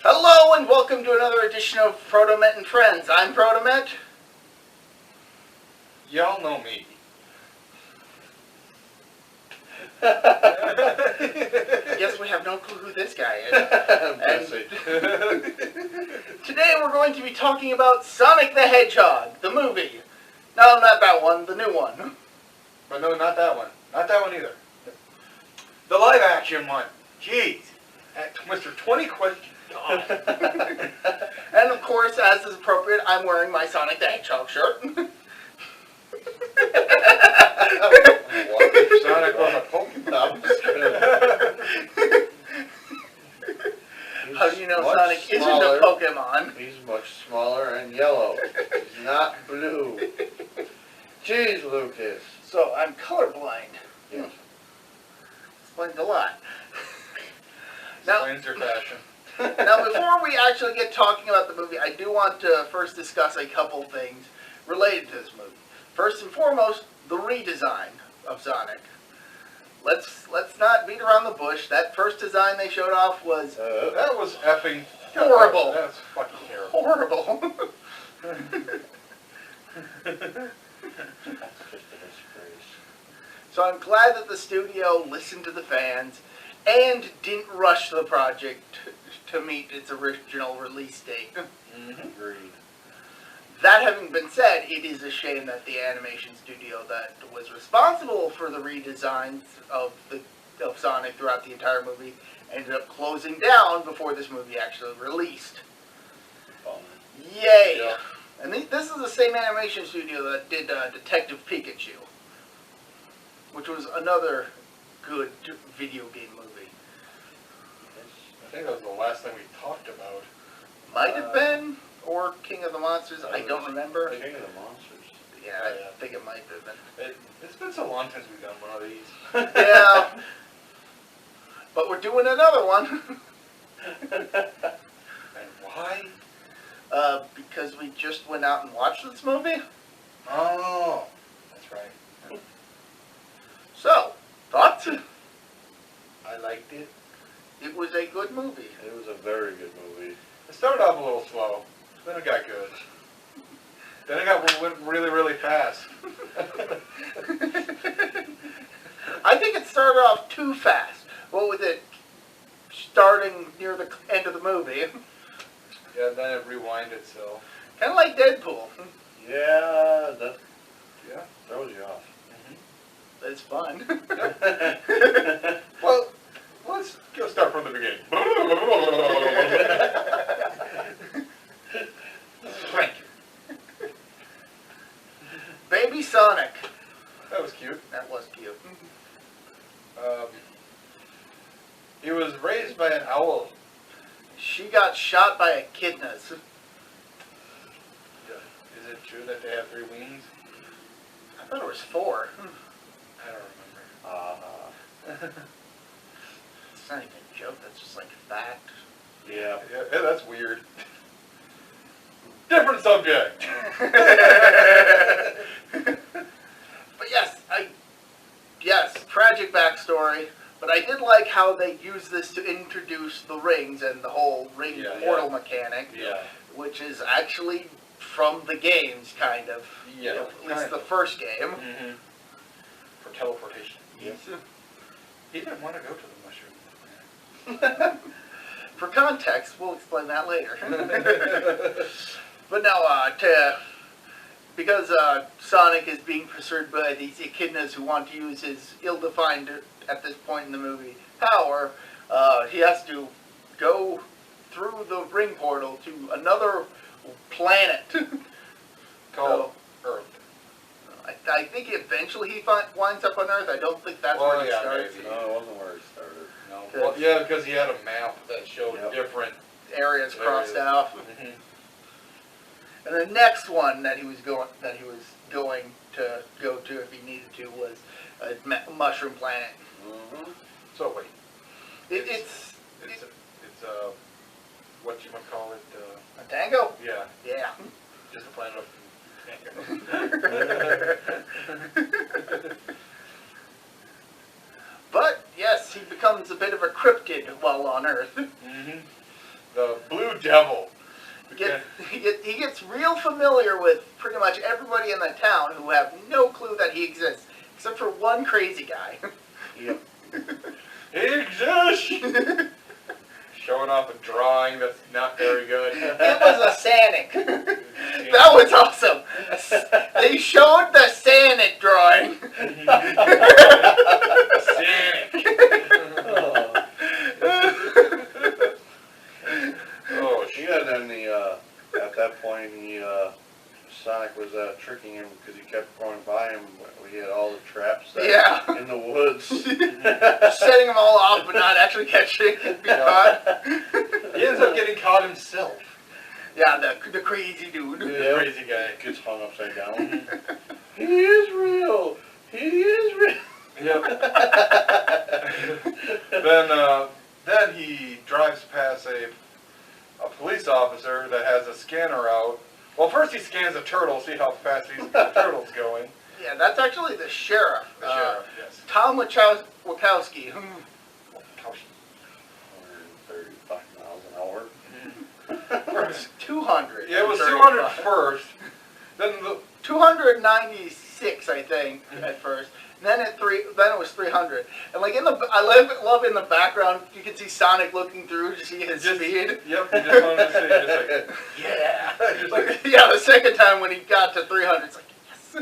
Hello and welcome to another edition of ProtoMet and Friends. I'm ProtoMet. Y'all know me. Yes, we have no clue who this guy is. Today we're going to be talking about Sonic the Hedgehog, the movie. No, not that one, the new one. But no, not that one. Not that one either. The live action one. Jeez. At Mr. 20 Question. And of course, as is appropriate, I'm wearing my Sonic the Hedgehog shirt. Sonic was a Pokemon. How do you know Sonic isn't a Pokemon? He's much smaller and yellow. He's not blue. Jeez, Lucas. So I'm colorblind. Yes. Explains a lot. Explains your fashion. Now, before we actually get talking about the movie, I do want to first discuss a couple things related to this movie. First and foremost, the redesign of Sonic. Let's not beat around the bush. That first design they showed off was That was effing horrible. That's fucking terrible. Horrible. That's just a disgrace. So I'm glad that the studio listened to the fans and didn't rush the project to meet its original release date. Agreed. That having been said, it is a shame that the animation studio that was responsible for the redesigns of Sonic throughout the entire movie ended up closing down before this movie actually released. Yay! Yeah. And this is the same animation studio that did Detective Pikachu, which was another good video game movie. I think that was the last thing we talked about. Might have been, or King of the Monsters, I don't remember. King of the Monsters. Yeah, I think it might have been. It's been so long since we've done one of these. Yeah. But we're doing another one. And why? Because we just went out and watched this movie. Oh, that's right. So, thoughts? I liked it. It was a good movie. It was a very good movie. It started off a little slow, then it got good. Then it went really, really fast. I think it started off too fast. What with it starting near the end of the movie. Yeah, then it rewinded itself. Kind of like Deadpool. Yeah, that throws you off. That's fun. Well, let's go start from the beginning. Thank you. Baby Sonic. That was cute. That was cute. He was raised by an owl. She got shot by a echidnas. Is it true that they have 3 wings? I thought it was 4. I don't remember. It's not even a joke, that's just like fact. Yeah. Yeah, that's weird. Different subject. But yes, tragic backstory. But I did like how they used this to introduce the rings and the whole ring portal mechanic, which is actually from the games, kind of. Yeah, At least the first game. For teleportation. Yes. He didn't want to go to the mushroom. For context, we'll explain that later. But no, because Sonic is being pursued by these echidnas who want to use his ill-defined, at this point in the movie, power, he has to go through the ring portal to another planet. Called Earth. I think eventually he winds up on Earth. I don't think that's where he starts. No, it wasn't where it started. No. Well, yeah, because he had a map that showed different areas crossed out. And the next one that he was going to go to if he needed to was a mushroom planet. So wait, It's what you would call it? a tango. Yeah, Yeah. just a planet of But yes, he becomes a bit of a cryptid while on Earth. the Blue Devil. He gets real familiar with pretty much everybody in the town who have no clue that he exists, except for one crazy guy. Yep. He exists! Showing off a drawing that's not very good. It was a Sonic. That was awesome. They showed the Sonic drawing. Sonic. Oh, He had in the, at that point, Sonic was tricking him because he kept going by him. We had all the traps set in the woods. Setting them all off but not actually catching and be caught. He ends up getting caught himself. Yeah, the crazy dude. The crazy guy. Gets hung upside down. He is real. He is real. Yep. Then he drives past a police officer that has a scanner out. Well, first he scans a turtle, see how fast the turtle's going. Yeah, that's actually the sheriff. The sheriff, yes. Tom Wachowski. 135 miles an hour. It was 200. Yeah, it was 200 first. Then the 296, I think, at first. Then it was 300. And like I love in the background, you can see Sonic looking through to see his speed. Yep, he just wanted to see, just like, Yeah. just Like, yeah, the second time when he got to 300, it's like, yes. I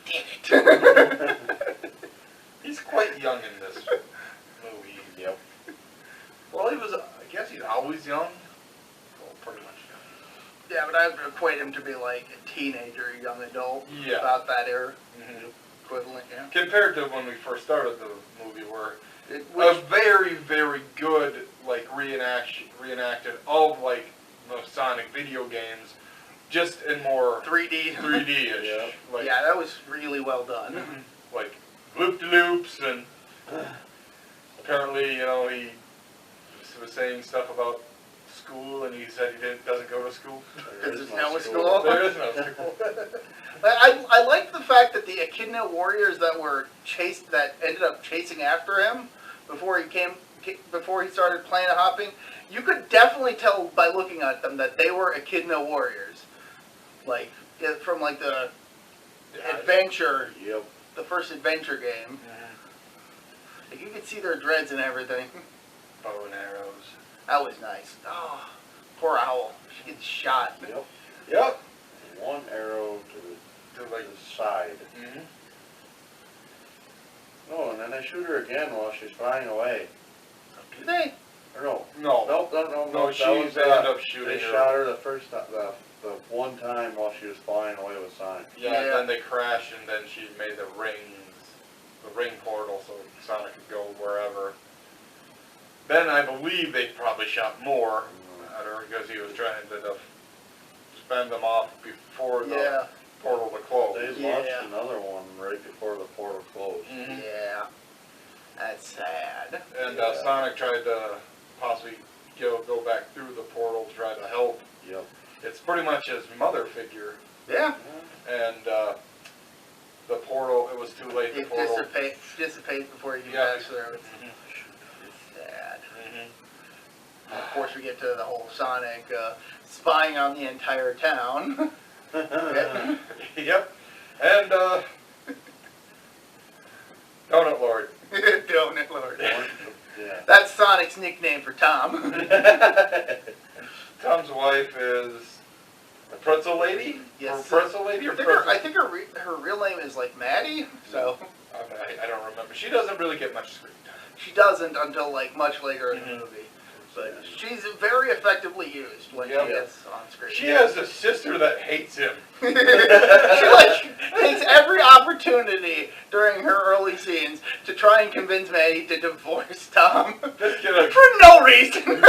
did it. He's quite young in this movie. Yep. Well, I guess he's always young. Well, pretty much young. Yeah, but I would equate him to be like a teenager, young adult. Yeah. About that era. Mm-hmm. Equivalent, yeah. Compared to when we first started the movie, where It a was, very, very good like reenacted of like the Sonic video games, just in more 3D. 3D-ish. Yeah. Like, Yeah, that was really well done. like loop-de-loops, and apparently, he was saying stuff about school, and he said he doesn't go to school. Because there's no school. There is no school. I like the fact that the Echidna warriors that ended up chasing after him before he started planet hopping, you could definitely tell by looking at them that they were Echidna warriors, like from like the adventure, Yep. the first adventure game. Like, you could see their dreads and everything. Bow and arrows. That was nice. Oh, poor Owl. She gets shot. Yep. Yep. One arrow to the side. Mm-hmm. Oh, and then they shoot her again while she's flying away. Do they? Or no? No. Nope, no. No, That she was, ended up shooting They her. shot her the first time, the one time while she was flying away with Sonic. Yeah, Yeah. then they crashed, and then she made the ring portal so Sonic could go wherever. Then I believe they probably shot more at her because he was trying to spend them off before the portal to close. They launched another one right before the portal closed. Mhm. Yeah. That's sad. And Sonic tried to possibly go back through the portal to try to help. Yep. It's pretty much his mother figure, Yeah. and the portal, it was too late. The It portal. dissipates before you can Yeah. pass through. Mhm. It's sad. Mhm. And of course, we get to the whole Sonic spying on the entire town. Yep. And Donut Lord. Donut Lord. Yeah. That's Sonic's nickname for Tom. Tom's wife is a pretzel lady? Yes. Or pretzel lady or I think pretzel? her real name is like Maddie, so I don't remember. She doesn't really get much screen time. she doesn't until like much later in the Mhm. movie. But she's very effectively used when Yep. she gets on screen. She has a sister that hates him. She like takes every opportunity during her early scenes to try and convince Maddie to divorce Tom Just get a... for no reason. And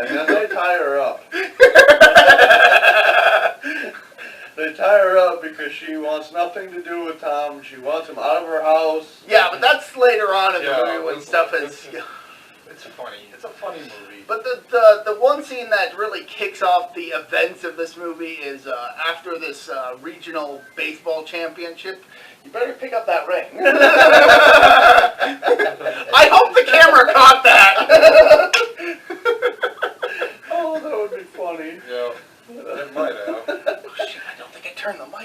then they tie her up. They tie her up because she wants nothing to do with Tom. She wants him out of her house. Yeah, but that's later on in the Yeah, movie when this- stuff this is. is- It's funny. It's a funny movie. But the one scene that really kicks off the events of this movie is after this regional baseball championship. You better pick up that ring. I hope the camera caught that.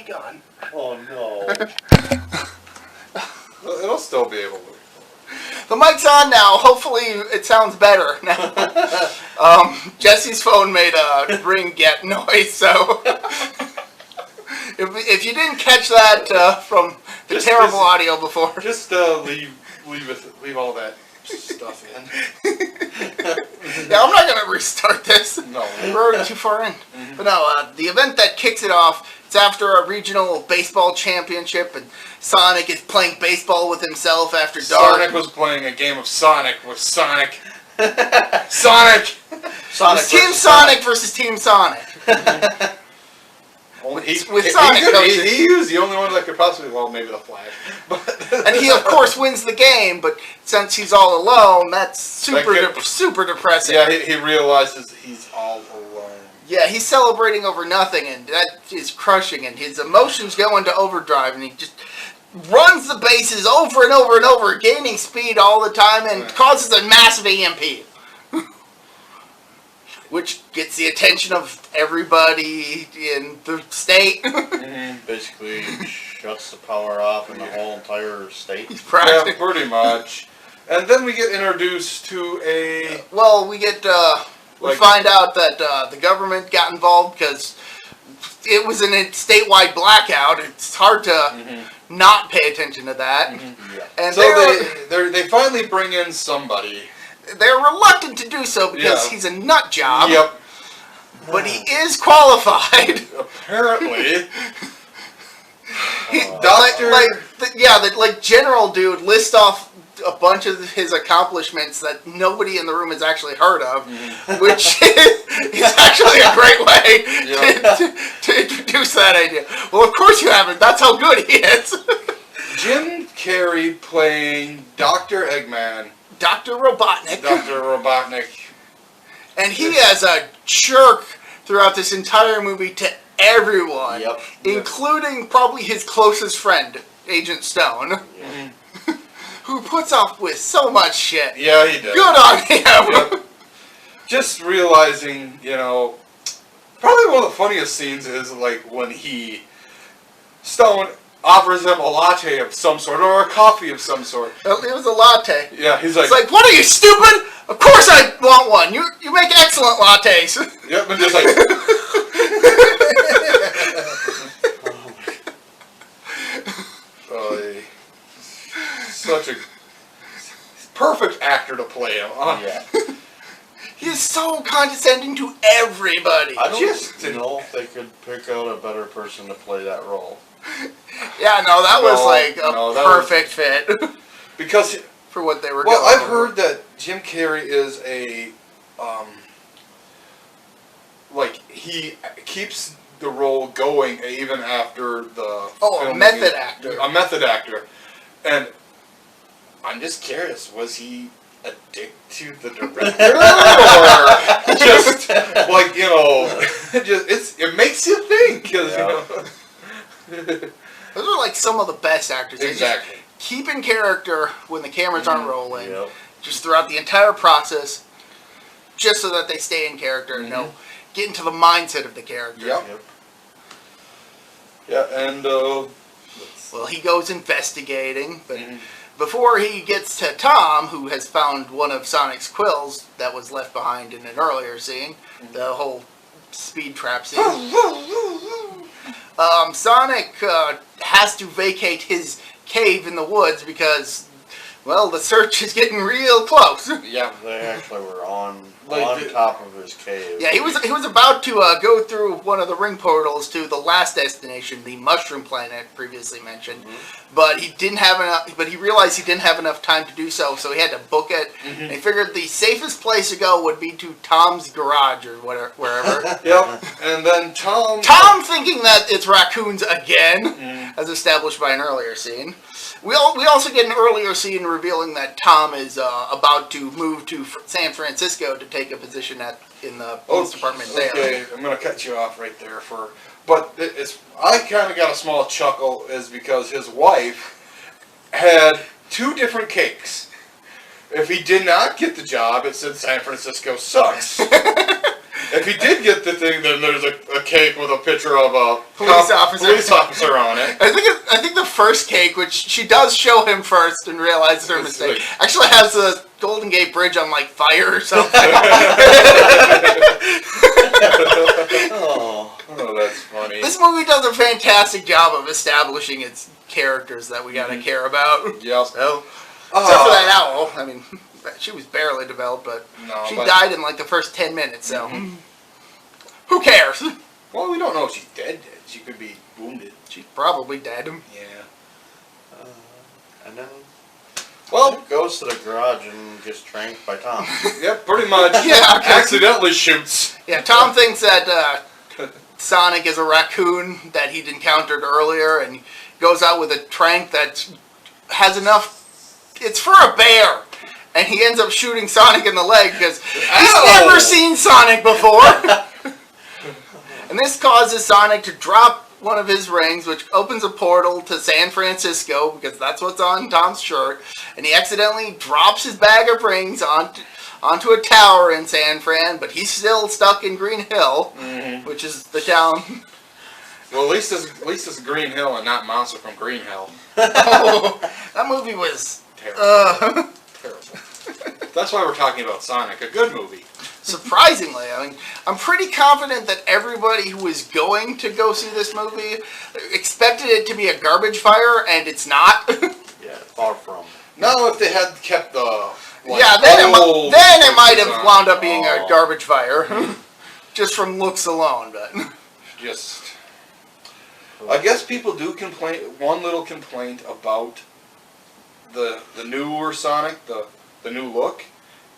gone. Oh no. It'll still be able to. The mic's on now. Hopefully it sounds better now. Jesse's phone made a ring get noise, so if you didn't catch that from the Just terrible visit- audio before. Just leave all that stuff in. Yeah, I'm not going to restart this. No. We're already too far in. But no, the event that kicks it off, it's after a regional baseball championship, and Sonic is playing baseball with himself after dark. Sonic was playing a game of Sonic with Sonic. Sonic! It's Team Sonic versus Team Sonic. With Sonic coaching. He was the only one that could possibly, well, maybe the Flash. But And he, of course, wins the game, but since he's all alone, that's super depressing. yeah, he realizes he's all alone. Yeah, he's celebrating over nothing, and that is crushing, and his emotions go into overdrive, and he just runs the bases over and over and over, gaining speed all the time, and causes a massive EMP. Which gets the attention of everybody in the state. Basically shuts the power off in the whole entire state. Yeah, pretty much. And then we get introduced to a... Well, we get, we find out that the government got involved because it was in a statewide blackout. It's hard to not pay attention to that. Yeah. And So they finally bring in somebody. they're reluctant to do so because he's a nut job. Yep. But he is qualified. Apparently. Doctor, like General Dude lists off a bunch of his accomplishments that nobody in the room has actually heard of, which is actually a great way to introduce that idea. Well, of course you haven't. That's how good he is. Jim Carrey playing Dr. Eggman. Dr. Robotnik. Dr. Robotnik. And he has a jerk throughout this entire movie to everyone, including probably his closest friend, Agent Stone, who puts up with so much shit. Yeah, he does. Good on him. Yep. Just realizing, probably one of the funniest scenes is like when Stone offers him a latte of some sort or a coffee of some sort. It was a latte. Yeah, he's like... It's like, what are you, stupid? Of course I want one. You make excellent lattes. Yep, and just like... Such a perfect actor to play him. Yeah. He's so condescending to everybody. I don't know if they could pick out a better person to play that role. Yeah, no, that was like a perfect fit. Because... for what they were Well, going I've heard that Jim Carrey is a... he keeps the role going even after the... a method actor. A method actor. And I'm just curious, was he a dick to the director? Or just, it makes you think. Cause, Those are like some of the best actors. Exactly. Keep in character when the cameras aren't rolling. Just throughout the entire process. Just so that they stay in character and get into the mindset of the character. Yeah, and... well, he goes investigating, but before he gets to Tom, who has found one of Sonic's quills that was left behind in an earlier scene, the whole speed trap scene, Sonic has to vacate his cave in the woods because, well, the search is getting real close. Yeah, they actually were on top of his cave. Yeah, he was about to go through one of the ring portals to the last destination, the Mushroom Planet previously mentioned, but he didn't have enough. But he realized he didn't have enough time to do so, so he had to book it. And he figured the safest place to go would be to Tom's garage or wherever. Yep, and then Tom thinking that it's raccoons again, as established by an earlier scene. We also get an earlier scene revealing that Tom is about to move to San Francisco to take a position in the police department there. Okay, I'm going to cut you off right there but I kind of got a small chuckle is because his wife had 2 different cakes. If he did not get the job, it said San Francisco sucks. If he did get the thing, then there's a cake with a picture of a Police officer on it. I think the first cake, which she does show him first and realizes her mistake, actually has the Golden Gate Bridge on like fire or something. Oh, that's funny. This movie does a fantastic job of establishing its characters that we gotta care about. Yep. So, except for that owl. I mean, she was barely developed, but she died in like the first 10 minutes, so who cares? Well, we don't know if she's dead. She could be wounded. She's probably dead. Yeah. And then, well, he goes to the garage and gets tranked by Tom. Yep, pretty much. Yeah, accidentally shoots. Yeah, Tom thinks that Sonic is a raccoon that he'd encountered earlier, and goes out with a trank that has enough. It's for a bear. And he ends up shooting Sonic in the leg because he's never seen Sonic before. And this causes Sonic to drop one of his rings, which opens a portal to San Francisco, because that's what's on Tom's shirt. And he accidentally drops his bag of rings onto a tower in San Fran, but he's still stuck in Green Hill, which is the town. Well, at least it's Green Hill and not Monster from Green Hill. Oh, that movie was terrible. Terrible. That's why we're talking about Sonic, a good movie. Surprisingly, I mean, I'm pretty confident that everybody who was going to go see this movie expected it to be a garbage fire, and it's not. Yeah, far from. No, if they had kept the then it might have wound up being a garbage fire, just from looks alone. But just, I guess people do complain. One little complaint about the newer Sonic, the new look,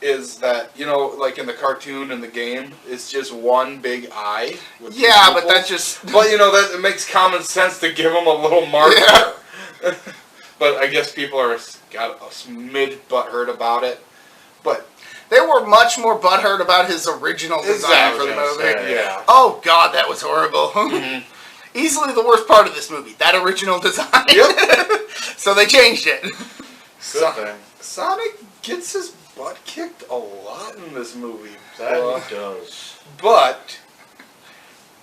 is that, you know, like in the cartoon and the game, it's just one big eye. With but that's just. But you know that it makes common sense to give him a little marker. Yeah. But I guess people got a smidge butthurt about it. But they were much more butthurt about his original design for the movie. Yeah. Oh God, that was horrible. Easily the worst part of this movie, that original design. Yep. So they changed it. Sonic gets his butt kicked a lot in this movie. That he does. But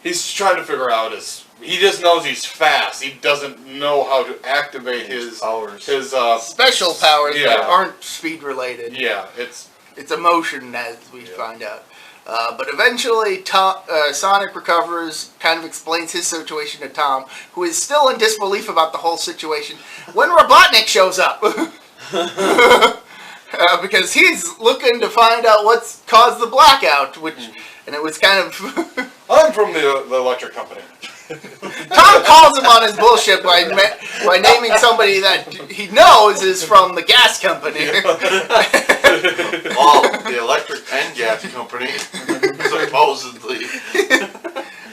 he's trying to figure out he just knows he's fast. He doesn't know how to activate his powers. His special powers that aren't speed related. Yeah, it's emotion, as we find out. But eventually, Sonic recovers, kind of explains his situation to Tom, who is still in disbelief about the whole situation, when Robotnik shows up. Because he's looking to find out what's caused the blackout, and it was kind of... I'm from the electric company. Tom calls him on his bullshit by naming somebody that he knows is from the gas company. Well, the electric and gas company, supposedly.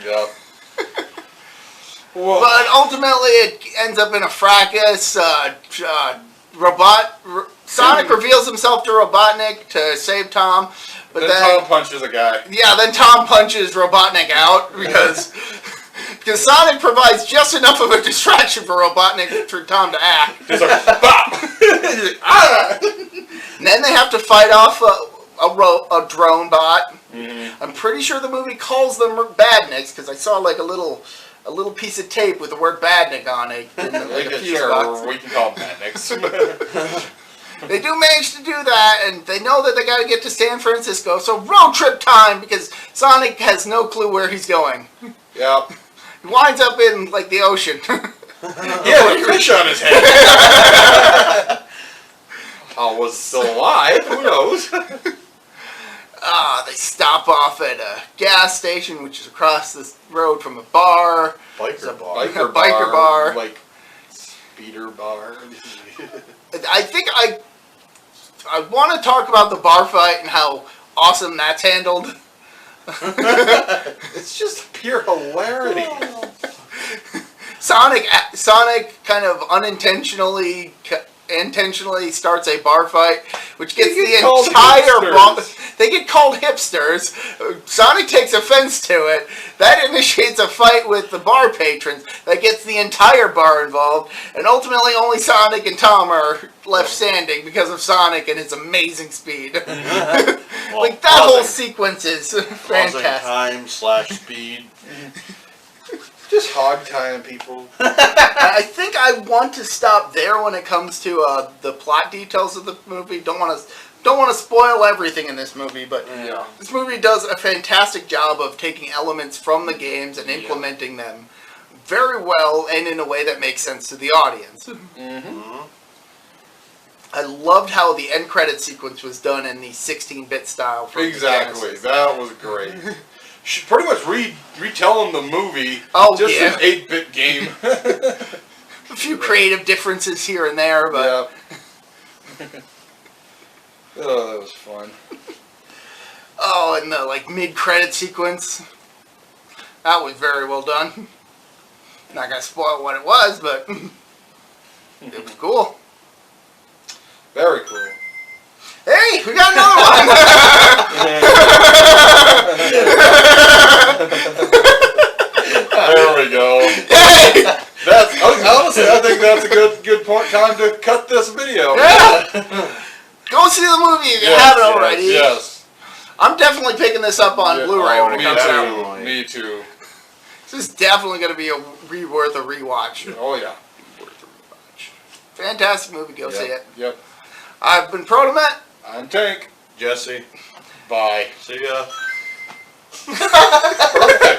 Yep. But ultimately, it ends up in a fracas. Sonic reveals himself to Robotnik to save Tom. But then Tom punches a guy. Yeah, then Tom punches Robotnik out because Sonic provides just enough of a distraction for Robotnik for Tom to act. He's like, bop! And then they have to fight off a drone bot. I'm pretty sure the movie calls them Badniks because I saw like a little piece of tape with the word Badnik on it. In the, like a fuse box. We can call them Badniks. They do manage to do that, and they know that they got to get to San Francisco, so road trip time because Sonic has no clue where he's going. Yep. He winds up in like the ocean. Yeah, with a fish on his head. Was still alive? Who knows? They stop off at a gas station, which is across this road from a bar. Biker bar. Like, speeder bar. I think I want to talk about the bar fight and how awesome that's handled. It's just pure hilarity. Sonic kind of intentionally starts a bar fight, which gets the They get called hipsters. Sonic takes offense to it. That initiates a fight with the bar patrons that gets the entire bar involved. And ultimately, only Sonic and Tom are left standing because of Sonic and his amazing speed. Like, that whole sequence is fantastic. Time/speed. Just hog tying people. I think I want to stop there when it comes to the plot details of the movie. Don't want to spoil everything in this movie, but this movie does a fantastic job of taking elements from the games and implementing them very well and in a way that makes sense to the audience. I loved how the end credit sequence was done in the 16-bit style. From Exactly, that was great. She pretty much retelling the movie, just an 8-bit game. A few creative differences here and there, but... Yeah. Oh, that was fun. Oh, and the, mid-credit sequence. That was very well done. Not gonna spoil what it was, but... it was cool. Very cool. Hey, we got another one! There we go. Hey! Honestly, I think that's a good time to cut this video. Yeah! Go see the movie if you haven't already. Yes. I'm definitely picking this up on Blu-ray when it comes out. Me too. This is definitely going to be worth a rewatch. Oh, yeah. Fantastic movie. Go see it. Yep. I've been ProtoMet. I'm Tank. Jesse. Bye. See ya. Perfect.